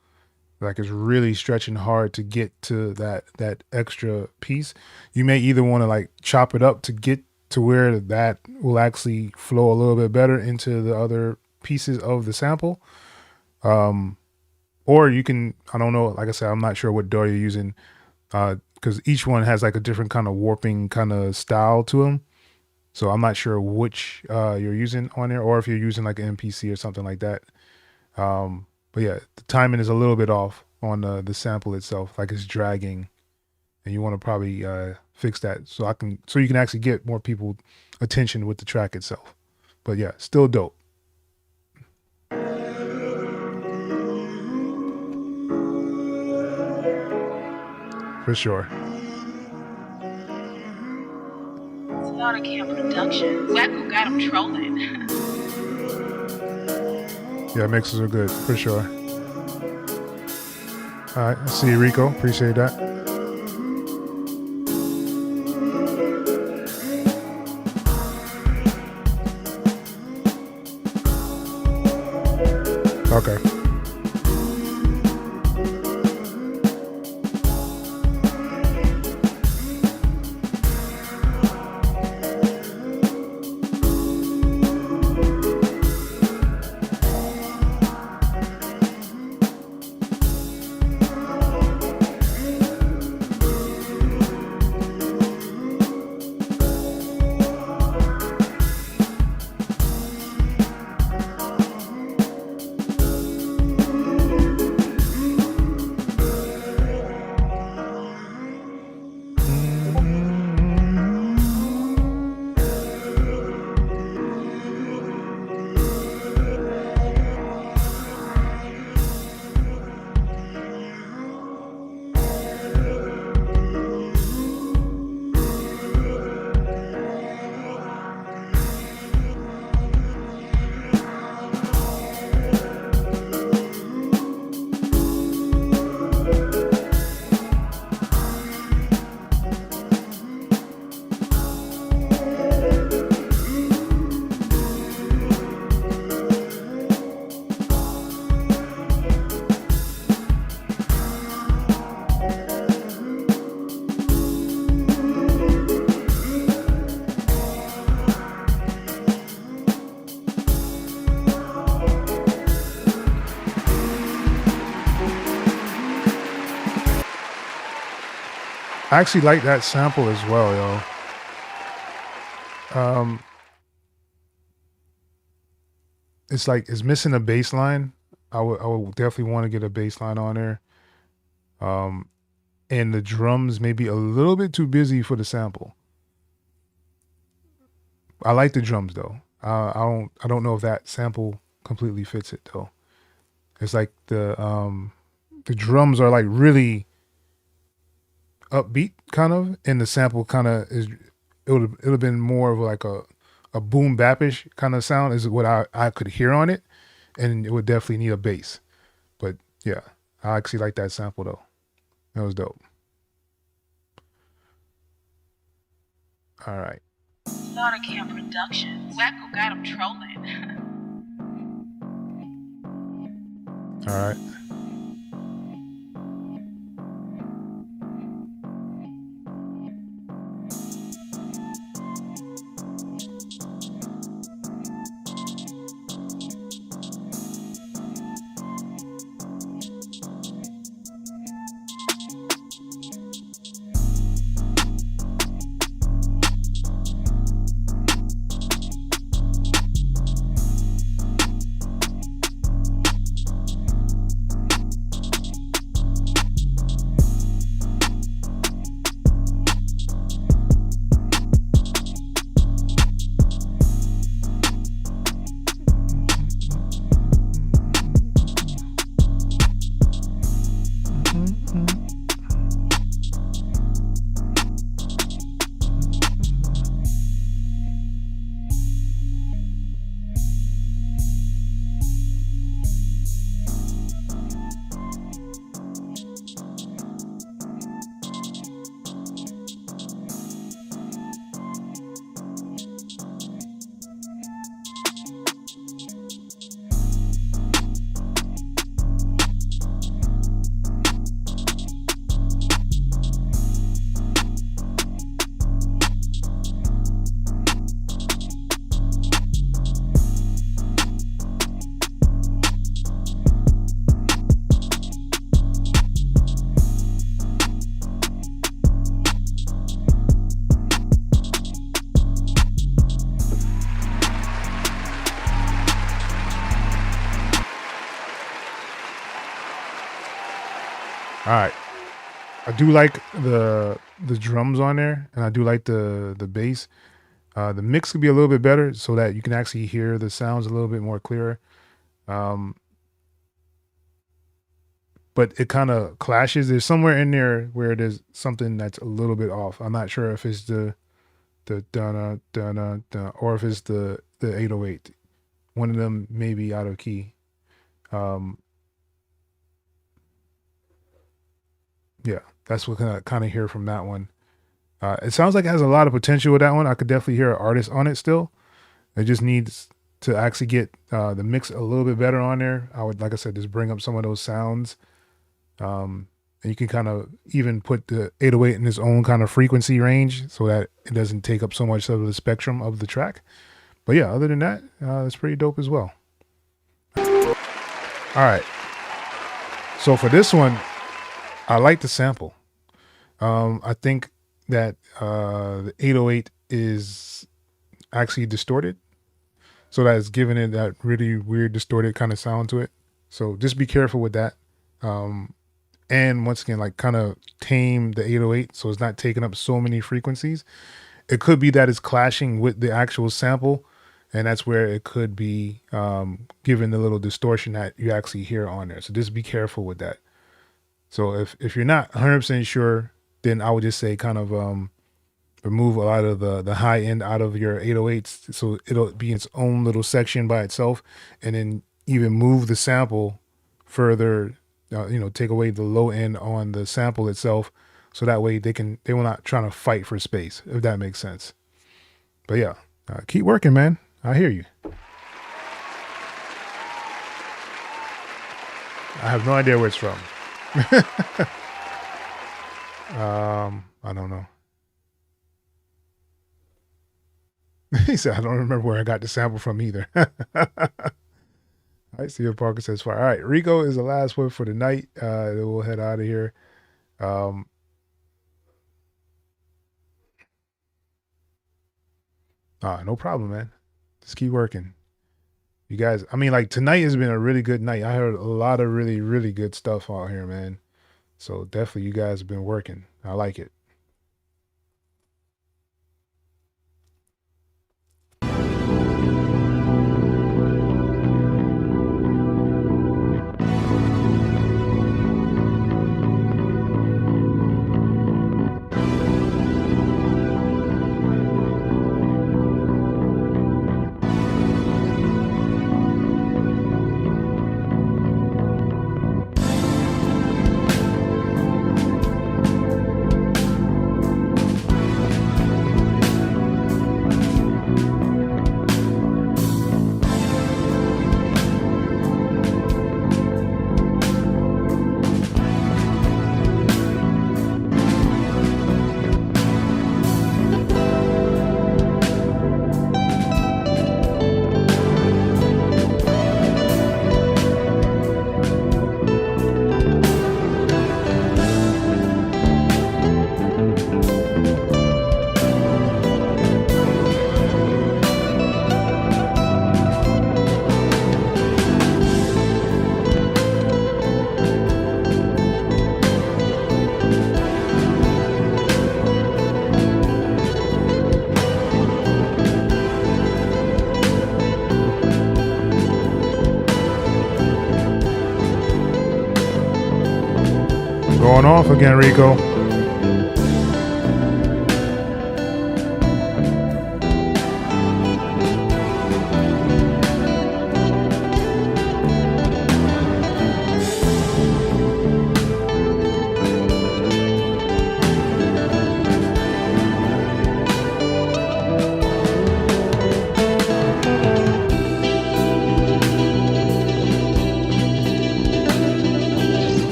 [SPEAKER 1] Like it's really stretching hard to get to that extra piece. You may either want to like chop it up to get to where that will actually flow a little bit better into the other pieces of the sample. Or you can, I don't know, like I said, I'm not sure what DAW you're using, because each one has like a different kind of warping kind of style to them. So I'm not sure which you're using on there, or if you're using like an MPC or something like that. But yeah, the timing is a little bit off on the sample itself, like it's dragging, and you want to probably fix that so you can actually get more people attention with the track itself. But yeah, still dope. For sure.
[SPEAKER 5] It's not a camp production. Wacko got him trolling.
[SPEAKER 1] Yeah, mixes are good, for sure. All right, I see you, Rico. Appreciate that. Okay. I actually like that sample as well, yo. It's like it's missing a bass line. I would definitely want to get a bass line on there. And the drums may be a little bit too busy for the sample. I like the drums though. I don't know if that sample completely fits it though. It's like the drums are like really upbeat kind of, and the sample kind of is, it would have been more of like a boom bapish kind of sound is what I could hear on it, and it would definitely need a bass. But yeah, I actually like that sample though. That was dope. All right.
[SPEAKER 5] Not a camp production. Wacko got him trolling.
[SPEAKER 1] All right. All right. I do like the drums on there, and I do like the bass. The mix could be a little bit better so that you can actually hear the sounds a little bit more clearer. But it kind of clashes. There's somewhere in there where there's something that's a little bit off. I'm not sure if it's the dun dun dun or if it's the 808. One of them may be out of key. Yeah, that's what kind of hear from that one. It sounds like it has a lot of potential with that one. I could definitely hear an artist on it still. It just needs to actually get the mix a little bit better on there. I would, like I said, just bring up some of those sounds. And you can kind of even put the 808 in its own kind of frequency range so that it doesn't take up so much of the spectrum of the track. But yeah, other than that, it's pretty dope as well. All right. So for this one, I like the sample. I think that the 808 is actually distorted. So that's giving it that really weird distorted kind of sound to it. So just be careful with that. And once again, like kind of tame the 808 so it's not taking up so many frequencies. It could be that it's clashing with the actual sample, and that's where it could be giving the little distortion that you actually hear on there. So just be careful with that. So if you're not 100% sure, then I would just say kind of remove a lot of the high end out of your 808s so it'll be its own little section by itself, and then even move the sample further. Take away the low end on the sample itself, so that way they will not trying to fight for space, if that makes sense. But yeah, keep working, man. I hear you. I have no idea where it's from. I don't know. He said, I don't remember where I got the sample from either. I see what Parker says. Fire. All right, Rico is the last one for the night. Then we'll head out of here. No problem, man. Just keep working. You guys, I mean, like tonight has been a really good night. I heard a lot of really, really good stuff out here, man. So definitely you guys have been working. I like it. Going off again, Rico.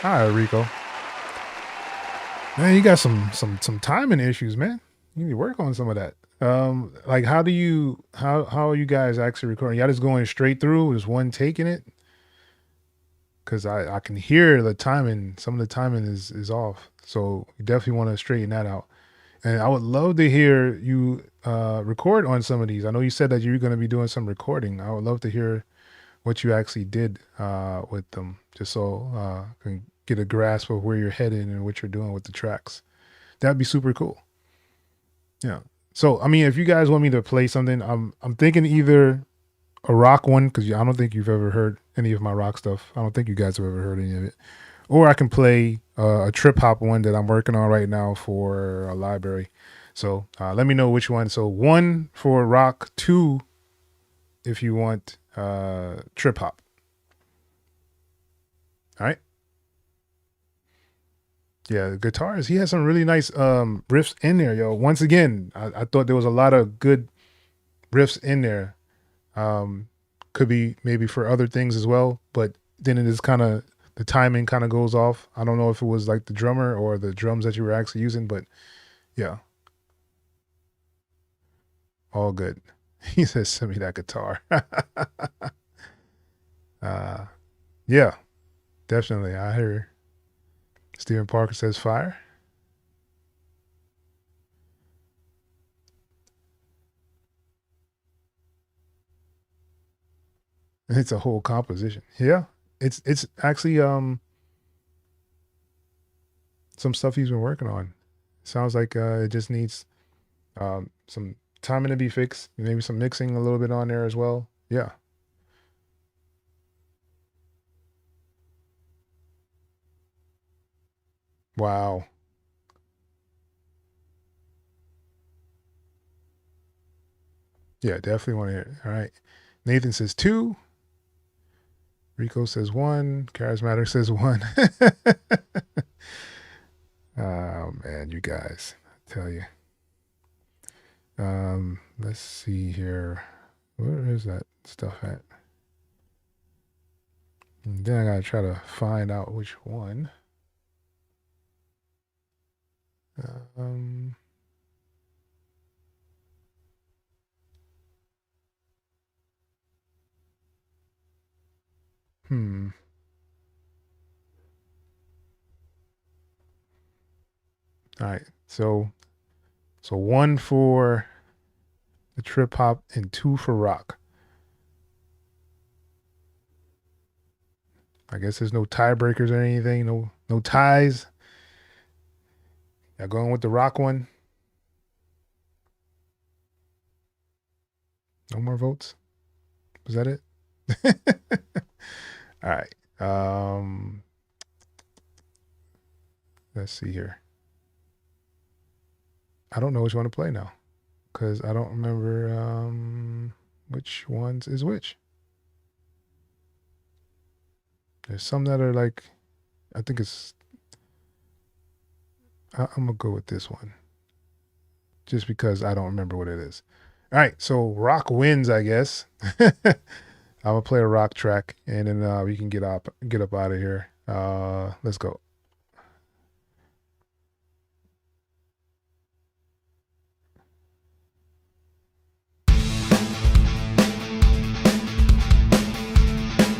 [SPEAKER 1] All right, Rico. Man, you got some timing issues, man. You need to work on some of that. Like how are you guys actually recording? Y'all just going straight through? Is one taking it? Because I can hear the timing. Some of the timing is off. So you definitely want to straighten that out. And I would love to hear you record on some of these. I know you said that you're going to be doing some recording. I would love to hear what you actually did with them, just so I can get a grasp of where you're headed and what you're doing with the tracks. That'd be super cool. Yeah. So, I mean, if you guys want me to play something, I'm thinking either a rock one, because I don't think you've ever heard any of my rock stuff. I don't think you guys have ever heard any of it. Or I can play a trip hop one that I'm working on right now for a library. So let me know which one. So 1 for rock, 2 if you want trip hop. All right. Yeah, the guitars, he has some really nice riffs in there, yo. Once again, I thought there was a lot of good riffs in there. Could be maybe for other things as well, but then it is kind of, the timing kind of goes off. I don't know if it was like the drummer or the drums that you were actually using, but yeah. All good. He says, send me that guitar. Yeah, definitely. I hear Stephen Parker says fire. It's a whole composition. Yeah. It's actually some stuff he's been working on. Sounds like it just needs some timing to be fixed, maybe some mixing a little bit on there as well. Yeah. Wow. Yeah, definitely want to hear it. All right. Nathan says 2. Rico says 1. Charismatic says 1. Oh man, you guys, I tell you. Let's see here. Where is that stuff at? And then I gotta try to find out which one. All right, so 1 for the trip hop and 2 for rock. I guess there's no tiebreakers or anything, no ties. Y'all going with the rock one? No more votes? Was that it? All right. Let's see here. I don't know which one to play now, because I don't remember which ones is which. There's some that are like, I think it's, I'm gonna go with this one, just because I don't remember what it is. All right, so rock wins, I guess. I'm gonna play a rock track, and then we can get up out of here. Let's go.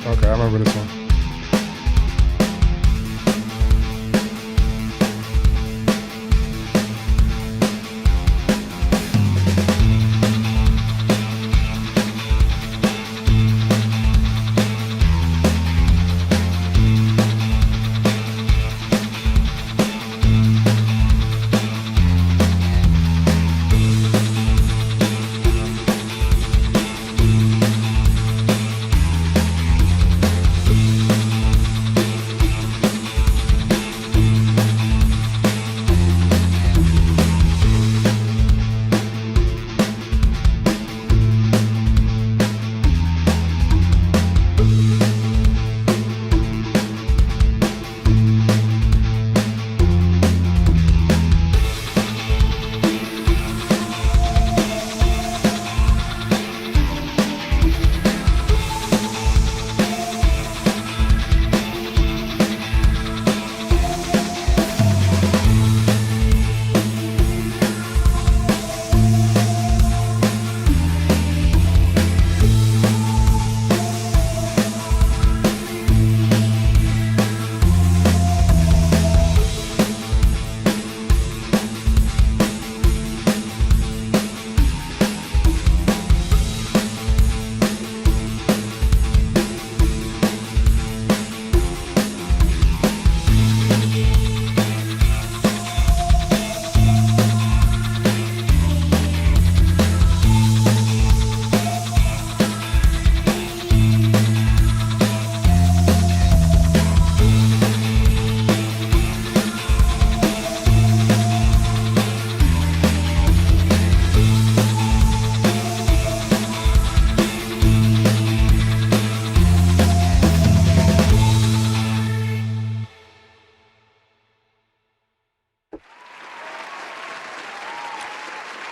[SPEAKER 1] Okay, I remember this one.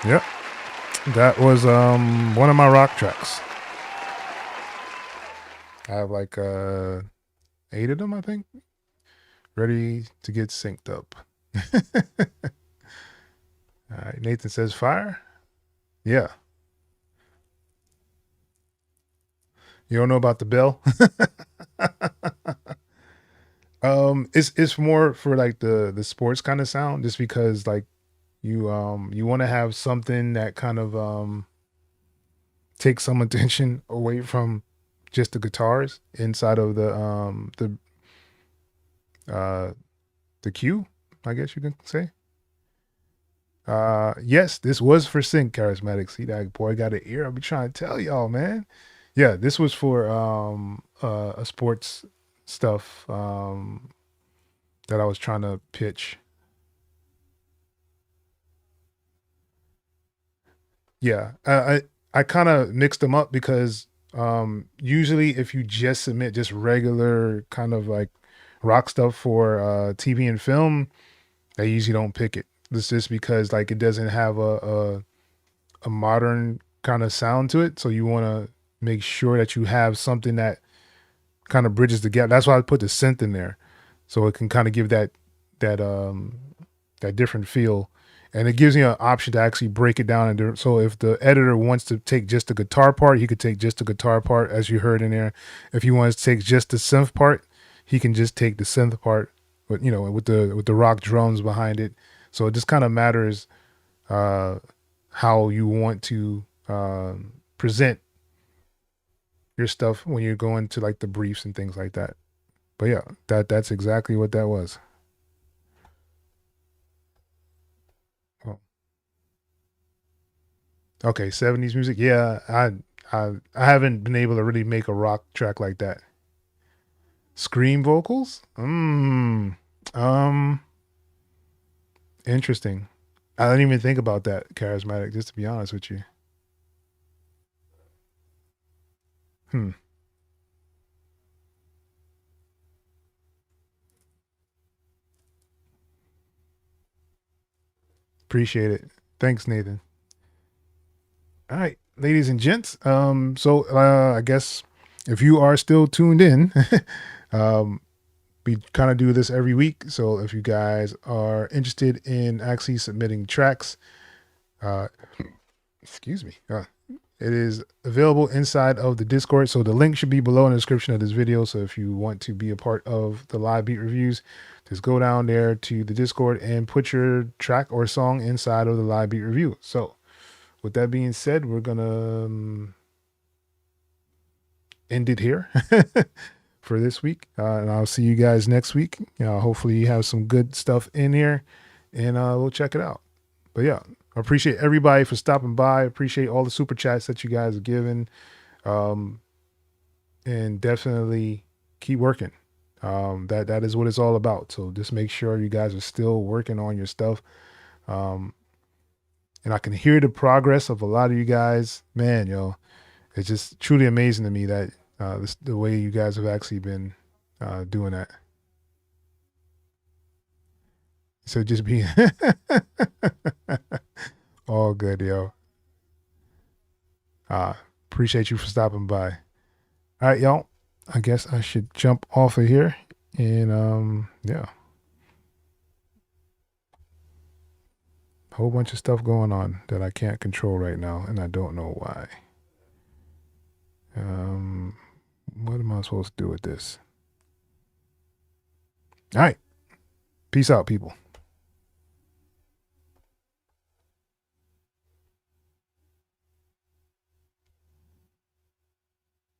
[SPEAKER 1] Yep. That was one of my rock tracks. I have like 8 of them, I think, ready to get synced up. All right, Nathan says fire. Yeah. You don't know about the bell? It's more for like the sports kind of sound, just because like you want to have something that kind of takes some attention away from just the guitars inside of the cue, I guess you can say. Yes, this was for sync, charismatic. See, that boy got an ear. I'll be trying to tell y'all, man. Yeah, this was for a sports stuff that I was trying to pitch. Yeah, I kind of mixed them up because usually if you just submit just regular kind of like rock stuff for TV and film, they usually don't pick it. This is because like it doesn't have a modern kind of sound to it, so you want to make sure that you have something that kind of bridges the gap. That's why I put the synth in there, so it can kind of give that different feel, and it gives you an option to actually break it down. And so if the editor wants to take just the guitar part, he could take just the guitar part, as you heard in there. If he wants to take just the synth part, he can just take the synth part, but you know, with the rock drums behind it. So it just kind of matters how you want to present your stuff when you're going to like the briefs and things like that. But yeah, that's exactly what that was. Oh. Okay, 70s music. Yeah, I haven't been able to really make a rock track like that. Scream vocals? Interesting. I didn't even think about that, charismatic, just to be honest with you. Appreciate it. Thanks, Nathan. All right, ladies and gents. So I guess if you are still tuned in, we kind of do this every week. So if you guys are interested in actually submitting tracks, excuse me, it is available inside of the Discord. So the link should be below in the description of this video. So if you want to be a part of the live beat reviews, just go down there to the Discord and put your track or song inside of the live beat review. So with that being said, we're gonna end it here for this week, and I'll see you guys next week. Hopefully you have some good stuff in here, and we'll check it out. But yeah, I appreciate everybody for stopping by. I appreciate all the super chats that you guys are giving, and definitely keep working. That is what it's all about. So just make sure you guys are still working on your stuff. And I can hear the progress of a lot of you guys. Man, it's just truly amazing to me that the way you guys have actually been doing that. So just be all good, yo. Appreciate you for stopping by. All right, y'all. I guess I should jump off of here, and yeah. Whole bunch of stuff going on that I can't control right now, and I don't know why. What am I supposed to do with this? All right. Peace out, people.